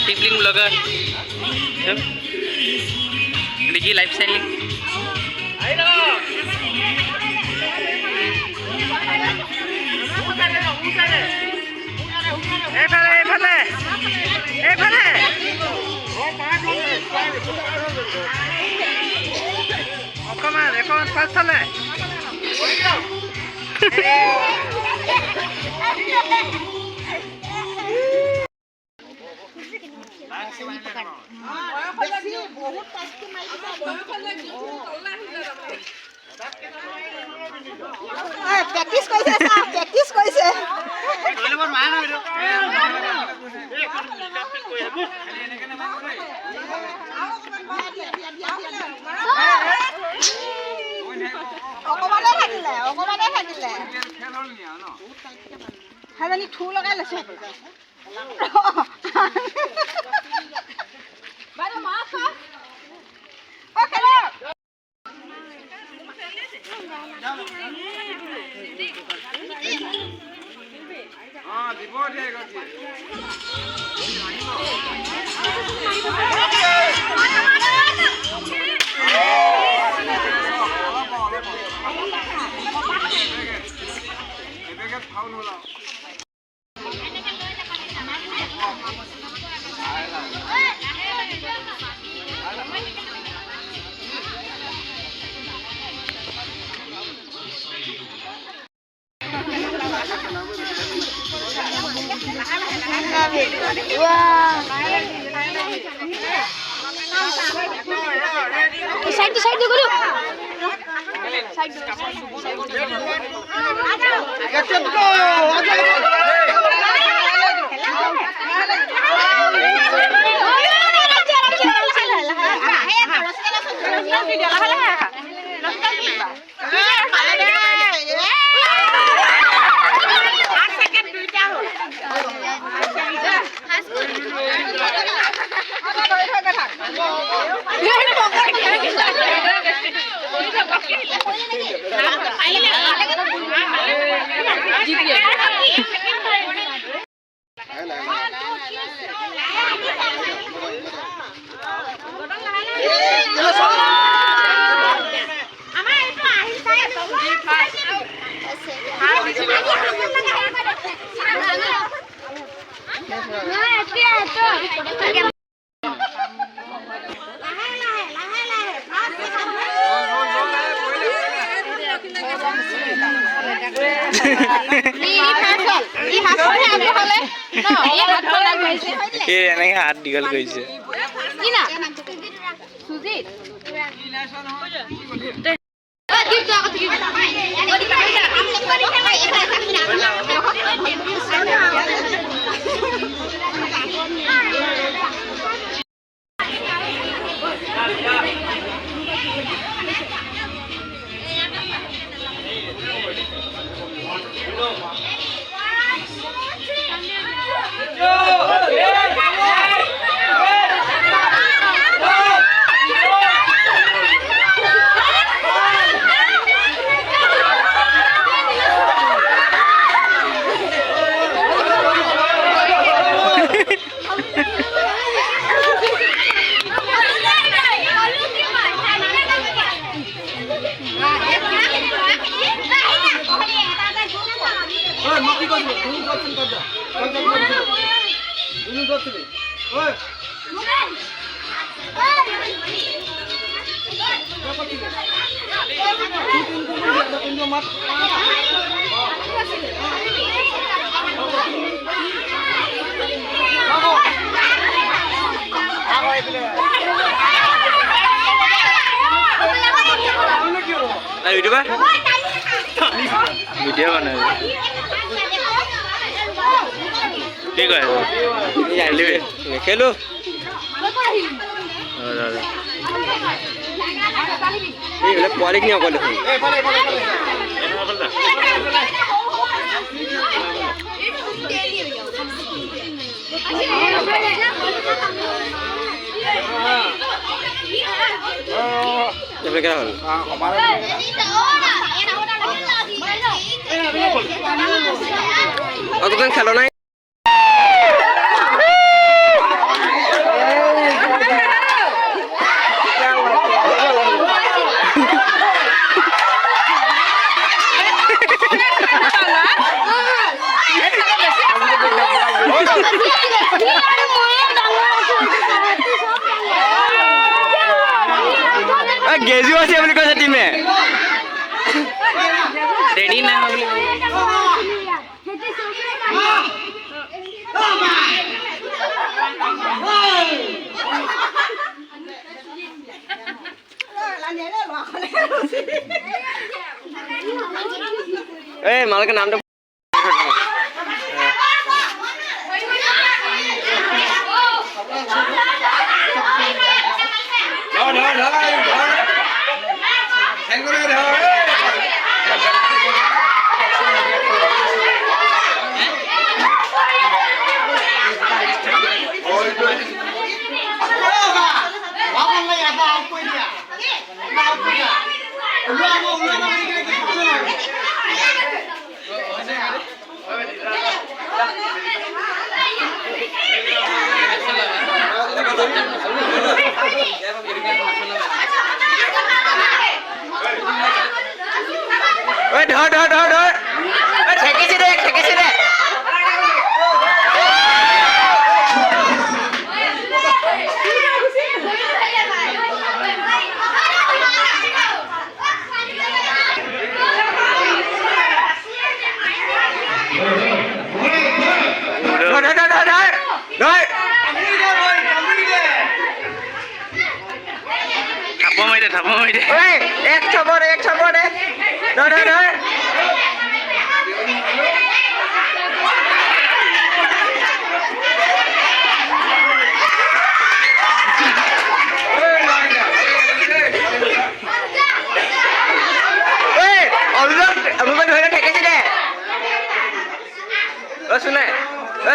टिपलिंग blogger डिजी life styling অকমান এখন পাঁচফালে practice কৰিছে প্ৰেক্টিছ কৰিছে অকমানে থাকিলে সেইজনী থু লগাই লৈছে साइड दो करो साइड दो এই এনেকৈ হাত দীঘল কৰিছে ভিডিঅ' বনাই কি কয় খেলো এইবিলাক পোৱালিখিনি অকল দেখোন হ'ল খেলো নাই গেজু আছে বুলি কৈছে টিমে ৰেডি নাই হোৱা বুলি এই মালকে নামটো ধৰ ঠেকিছি দে থাপ মাৰি দে এক থবৰ দে ধৰ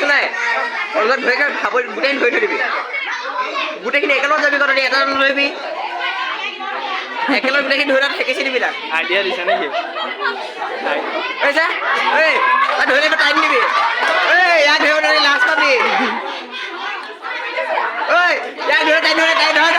চুনাই অলপ ধৰি খাব গোটেইখিনি ধৰি থৈ দিবি গোটেইখিনি একেলগে যাবি কথা এটা লৈবি একেলগে গোটেইখিনি ধৰি ঠেকেচি দিবি তাক আইডিয়া দিছে নেকি ধৰি দিব টাইম দিবি ইয়াক ধৰিব নোৱাৰি লাজ পাবি ইয়াক ধৰি টাইম ধৰ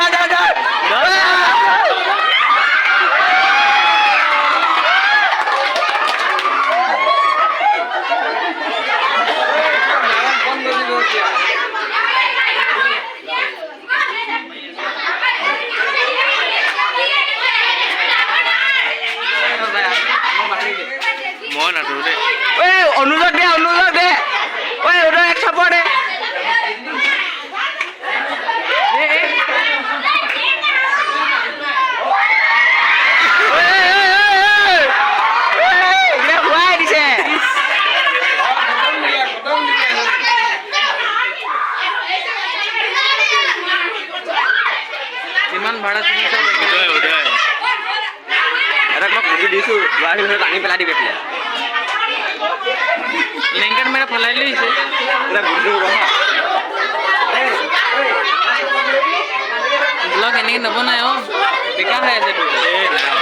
অনুৰোধ দে দোকান ভাড়া চিনি চব একেলগে উদয় এটা মই বুদ্ধি দিছোঁ ল'ৰাটোৰ ঘৰত আনি পেলাই দিবি পেলাই লেংকেট মেৰা ফলাই লৈছে এটা বুদ্ধি ৰহা ব্লগ এনেকৈ নবনাই অ' বেকাৰ হৈ আছে তোৰ এই নাই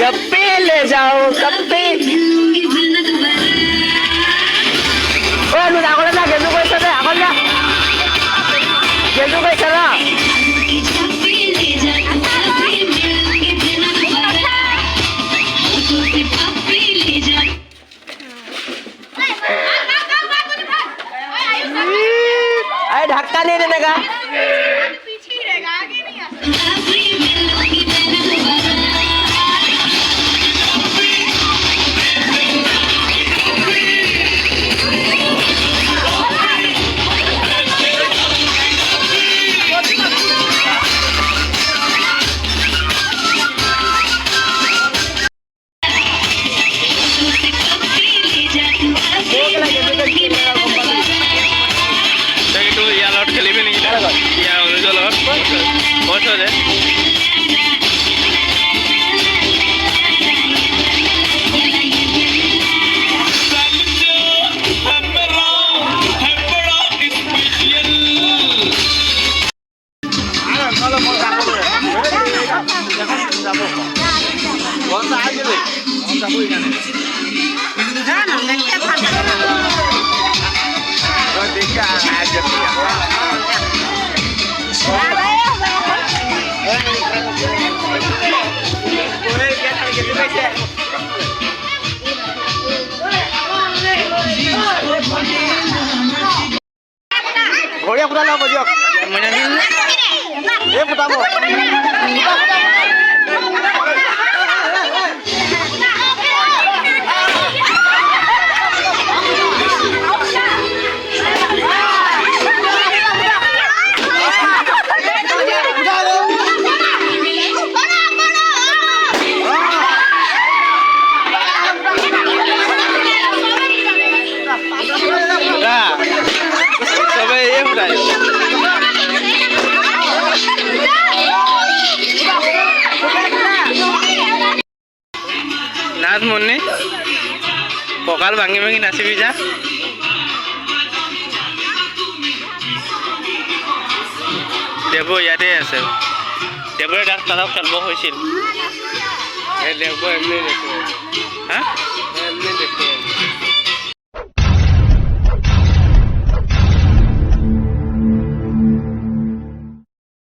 गप्पे ले जाओ गप्पे ओ नु আগলে যা গেজু কইছ দে আগলে যা গেজু কইছ না धक्का नहीं देने का पीछे ही रहेगा आगे नहीं आ सकता এইটো ইয়াৰ লগত খেলিবি নেকি ইয়াৰ অনুজৰ লগত বছ হৈ যায় ঘড়িয়া ফুটা লব দিয়ক এই ফুটাব চবে এই ফুটাই নাচ মুন্নি কঁকাল ভাঙি ভাঙি নাচিবি যা দেৱু ইয়াতে আছে দেৱুৰে তাত খেলিব হৈছিল দেৱু এমনি দেখো হা এমনি দেখো